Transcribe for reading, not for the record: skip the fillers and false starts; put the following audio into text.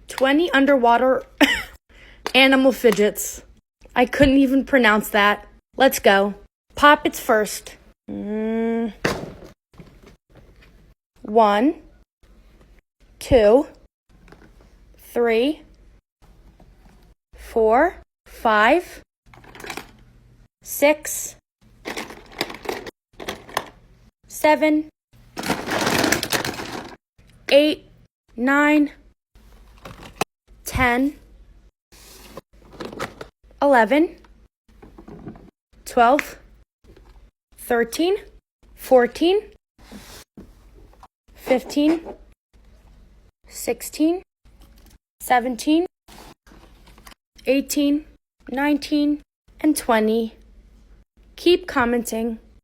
20 underwater animal fidgets. I couldn't even pronounce that. Let's go. Poppets first. 1, 2, 3, 4, 5, 6, 7, 8, 9, 10, 11, 12, 13, 14, 15, 16, 17, 18, 19, and 20. Keep commenting.